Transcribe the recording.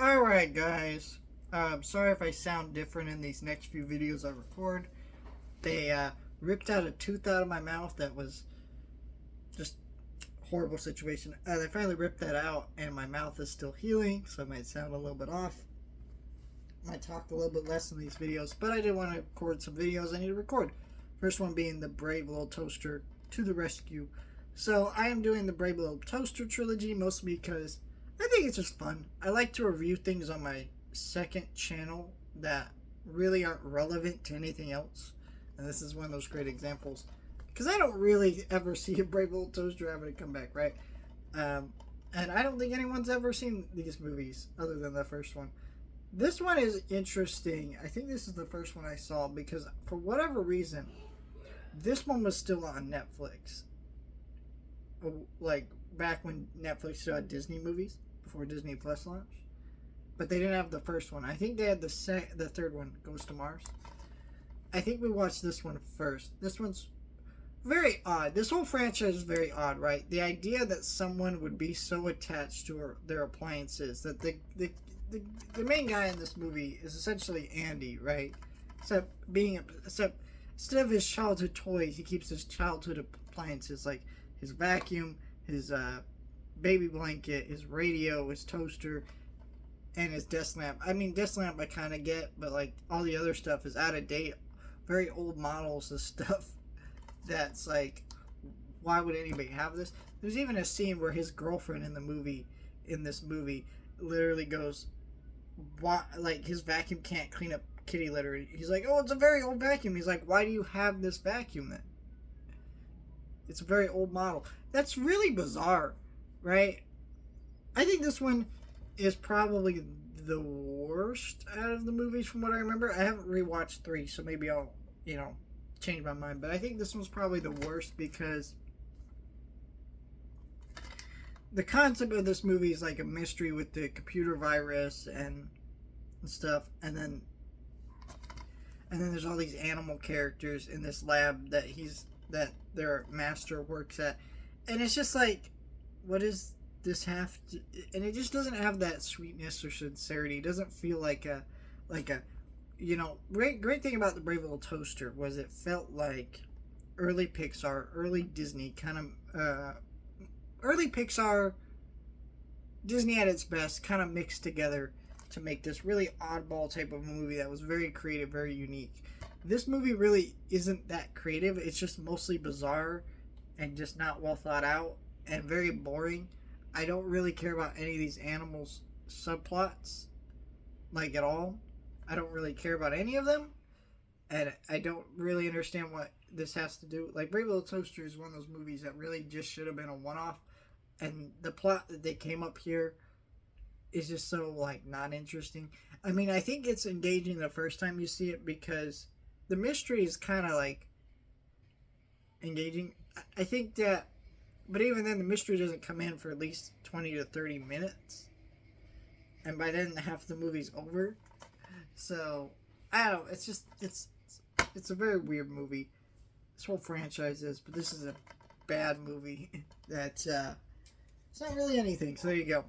Alright, guys. Sorry if I sound different in these next few videos I record. They ripped out a tooth out of my mouth that was just horrible situation. They finally ripped that out, and my mouth is still healing, so it might sound a little bit off. I talked a little bit less in these videos, but I did want to record some videos I need to record. First one being the Brave Little Toaster to the rescue. So I am doing the Brave Little Toaster trilogy mostly because I think it's just fun. I like to review things on my second channel that really aren't relevant to anything else. And this is one of those great examples. Because I don't really ever see a Brave Little Toaster having to come back, right? And I don't think anyone's ever seen these movies other than the first one. This one is interesting. I think this is the first one I saw because for whatever reason, this one was still on Netflix. Like back when Netflix still had Disney movies before Disney Plus launched. But they didn't have the first one. I think they had the third one, Ghost to Mars. I think we watched this one first. This one's very odd. This whole franchise is very odd, right? The idea that someone would be so attached to their appliances that the main guy in this movie is essentially Andy, right? Except instead of his childhood toys, he keeps his childhood appliances like his vacuum, his baby blanket, his radio, his toaster, and his desk lamp. I mean, desk lamp I kind of get, but like all the other stuff is out of date, very old models of stuff. That's like, why would anybody have this? There's even a scene where his girlfriend in this movie, literally goes, why, like his vacuum can't clean up kitty litter. He's like, oh, it's a very old vacuum. He's like, why do you have this vacuum then? It's a very old model. That's really bizarre, right? I think this one is probably the worst out of the movies from what I remember. I haven't rewatched 3, so maybe I'll, change my mind. But I think this one's probably the worst because the concept of this movie is like a mystery with the computer virus and stuff, and then there's all these animal characters in this lab that their master works at, and it's just like, what does this have to? And it just doesn't have that sweetness or sincerity. It doesn't feel like a great thing about the Brave Little Toaster was it felt like early Pixar, early Disney kind of. Early Pixar, Disney at its best, kind of mixed together to make this really oddball type of movie that was very creative, very unique. This movie really isn't that creative. It's just mostly bizarre and just not well thought out and very boring. I don't really care about any of these animals' subplots, like at all. I don't really care about any of them, and I don't really understand what this has to do. Like, Brave Little Toaster is one of those movies that really just should have been a one-off. And the plot that they came up here is just so, like, not interesting. I mean, I think it's engaging the first time you see it because the mystery is kind of, like, engaging. I think that, but even then, the mystery doesn't come in for at least 20 to 30 minutes. And by then, half the movie's over. So, I don't know. It's just, it's a very weird movie. This whole franchise is, but this is a bad movie that, it's not really anything. So there you go.